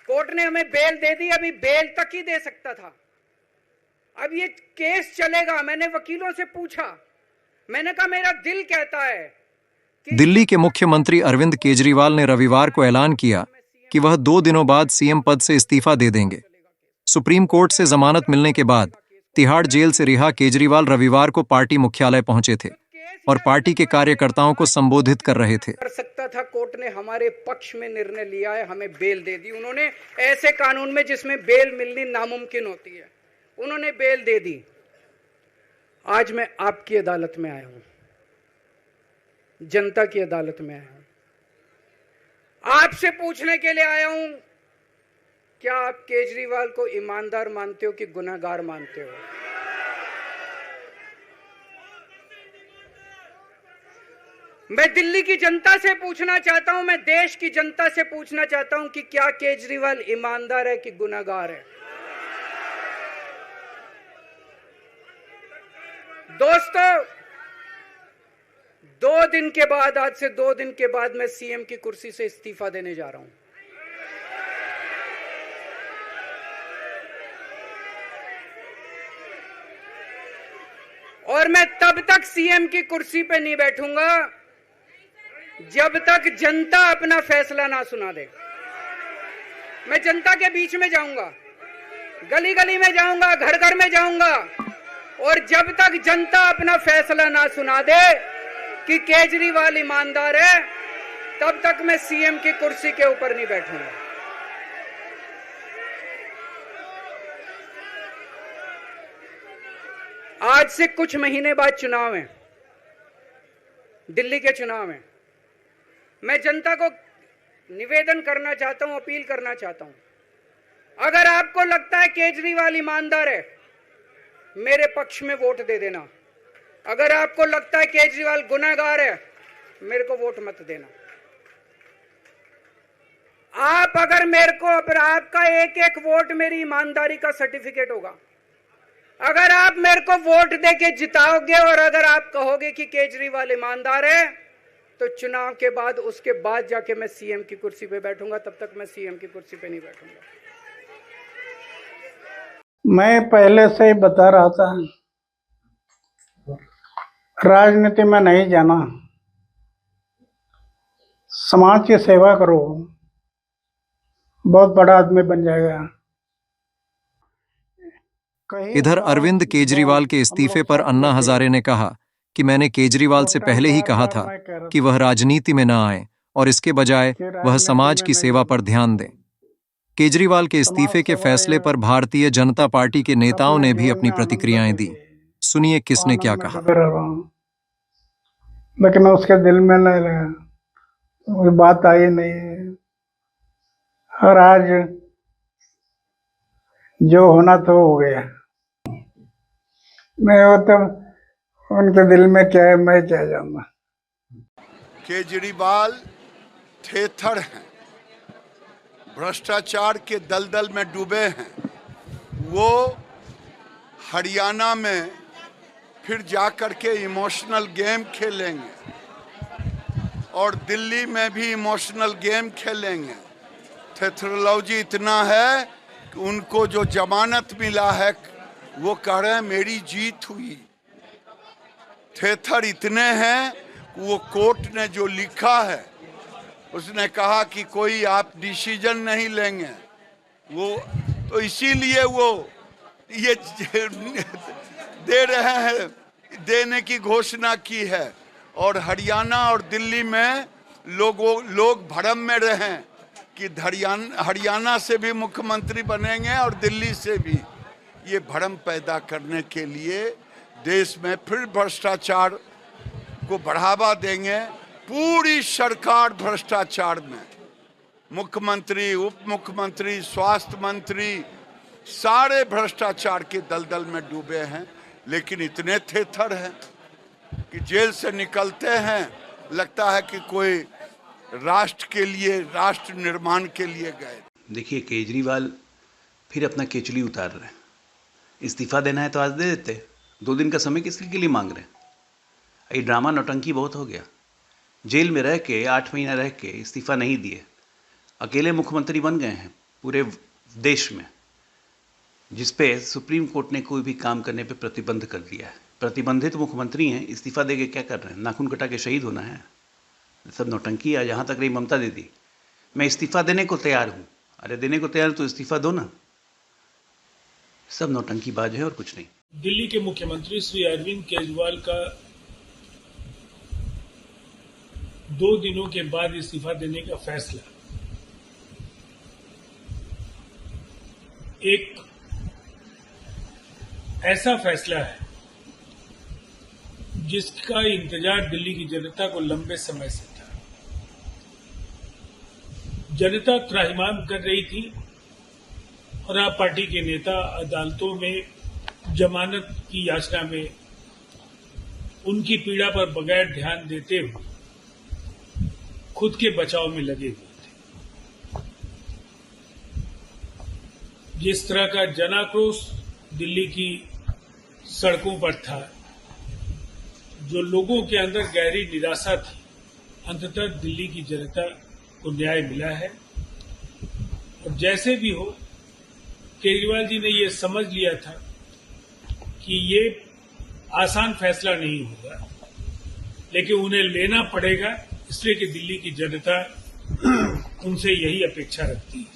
Court ने हमें bell दे दी, अभी बेल तक ही दे सकता था। अब ये केस चलेगा। मैंने वकीलों से पूछा, मैंने कहा मेरा दिल कहता है कि दिल्ली के मुख्यमंत्री अरविंद केजरीवाल ने रविवार को ऐलान किया कि वह 2 दिनों बाद सीएम पद से इस्तीफा दे देंगे। सुप्रीम कोर्ट से जमानत मिलने के बाद तिहाड़ जेल से रिहा केजरीवाल रविवार को पार्टी मुख्यालय पहुंचे थे और पार्टी के कार्यकर्ताओं को संबोधित कर रहे थे। कर सकता था। कोर्ट ने हमारे पक्ष में निर्णय लिया है, हमें बेल दे दी। उन्होंने ऐसे कानून में जिसमें बेल मिलनी नामुमकिन होती है, उन्होंने बेल दे दी। आज मैं आपकी अदालत में आया हूं, जनता की अदालत में आया हूं, आपसे पूछने के लिए आया हूं, क्या आप केजरीवाल को ईमानदार मानते हो कि गुनहगार मानते हो? मैं दिल्ली की जनता से पूछना चाहता हूं, मैं देश की जनता से पूछना चाहता हूं कि क्या केजरीवाल ईमानदार है कि गुनहगार है? दोस्तों, 2 दिन के बाद, आज से 2 दिन के बाद मैं सीएम की कुर्सी से इस्तीफा देने जा रहा हूं। और मैं तब तक सीएम की कुर्सी पे नहीं बैठूंगा जब तक जनता अपना फैसला ना सुना दे। मैं जनता के बीच में जाऊंगा, गली गली में जाऊंगा, घर घर में जाऊंगा, और जब तक जनता अपना फैसला ना सुना दे कि केजरीवाल ईमानदार है, तब तक मैं सीएम की कुर्सी के ऊपर नहीं बैठूंगा। आज से कुछ महीने बाद चुनाव है, दिल्ली के चुनाव है। मैं जनता को निवेदन करना चाहता हूं, अपील करना चाहता हूं, अगर आपको लगता है केजरीवाल ईमानदार है, मेरे पक्ष में वोट दे देना। अगर आपको लगता है केजरीवाल गुनहगार है, मेरे को वोट मत देना। आप अगर मेरे को, आपका एक एक वोट मेरी ईमानदारी का सर्टिफिकेट होगा। अगर आप मेरे को वोट देके जिताओगे और अगर आप कहोगे कि केजरीवाल ईमानदार है, तो चुनाव के बाद, उसके बाद जाके मैं सीएम की कुर्सी पे बैठूंगा। तब तक मैं सीएम की कुर्सी पे नहीं बैठूंगा। मैं पहले से ही बता रहा था, राजनीति में नहीं जाना, समाज की सेवा करो, बहुत बड़ा आदमी बन जाएगा। इधर अरविंद केजरीवाल के इस्तीफे पर अन्ना हजारे ने कहा कि मैंने केजरीवाल से पहले ही कहा था कि वह राजनीति में न आए और इसके बजाय वह समाज की सेवा पर ध्यान दें। केजरीवाल के इस्तीफे के फैसले पर भारतीय जनता पार्टी के नेताओं ने भी अपनी प्रतिक्रियाएं दी। सुनिए किसने क्या कहा। लेकिन उसके दिल में नहीं लगा, वो बात आई नहीं। और आज जो होना तो हो गया। मैं वो तो उनके दिल में क्या है, मैं क्या जानना। केजरीवाल थेथर हैं, भ्रष्टाचार के दलदल में डूबे हैं। वो हरियाणा में फिर जाकर के इमोशनल गेम खेलेंगे और दिल्ली में भी इमोशनल गेम खेलेंगे। थेथरोलॉजी इतना है कि उनको जो जमानत मिला है, वो कह रहे हैं मेरी जीत हुई। थेथर इतने हैं कि वो कोर्ट ने जो लिखा है, उसने कहा कि कोई आप डिसीजन नहीं लेंगे, वो तो इसीलिए वो ये दे रहे हैं, देने की घोषणा की है। और हरियाणा और दिल्ली में लोग भ्रम में रहे कि हरियाणा से भी मुख्यमंत्री बनेंगे और दिल्ली से भी। ये भ्रम पैदा करने के लिए देश में फिर भ्रष्टाचार को बढ़ावा देंगे। पूरी सरकार भ्रष्टाचार में, मुख्यमंत्री, उप मुख्यमंत्री, स्वास्थ्य मंत्री, सारे भ्रष्टाचार के दलदल में डूबे हैं। लेकिन इतने थेथर हैं कि जेल से निकलते हैं, लगता है कि कोई राष्ट्र के लिए, राष्ट्र निर्माण के लिए गए। देखिए, केजरीवाल फिर अपना केचुली उतार रहे हैं। इस्तीफा देना है तो आज दे देते, 2 दिन का समय किस के लिए मांग रहे हैं? ये ड्रामा नौटंकी बहुत हो गया। जेल में रह के 8 महीना रह के इस्तीफा नहीं दिए, अकेले मुख्यमंत्री बन गए हैं। पूरे देश में, जिस पे सुप्रीम कोर्ट ने कोई भी काम करने पे प्रतिबंध कर दिया है। प्रतिबंधित मुख्यमंत्री हैं, इस्तीफा देके क्या कर रहे हैं? नाखून कटा के शहीद होना है? सब नौटंकी है। यहाँ तक रही ममता दीदी, मैं इस्तीफा देने को तैयार हूँ। अरे देने को तैयार तो इस्तीफा दो ना। सब नौटंकीबाज है और कुछ नहीं। दिल्ली के मुख्यमंत्री श्री अरविंद केजरीवाल का 2 दिनों के बाद इस्तीफा देने का फैसला एक ऐसा फैसला है जिसका इंतजार दिल्ली की जनता को लंबे समय से था। जनता त्राहिमाम कर रही थी और आप पार्टी के नेता अदालतों में जमानत की याचना में उनकी पीड़ा पर बगैर ध्यान देते हुए खुद के बचाव में लगे हुए थे। जिस तरह का जनाक्रोश दिल्ली की सड़कों पर था, जो लोगों के अंदर गहरी निराशा थी, अंततः दिल्ली की जनता को न्याय मिला है। और जैसे भी हो, केजरीवाल जी ने ये समझ लिया था कि ये आसान फैसला नहीं होगा, लेकिन उन्हें लेना पड़ेगा, इसलिए कि दिल्ली की जनता उनसे यही अपेक्षा रखती है।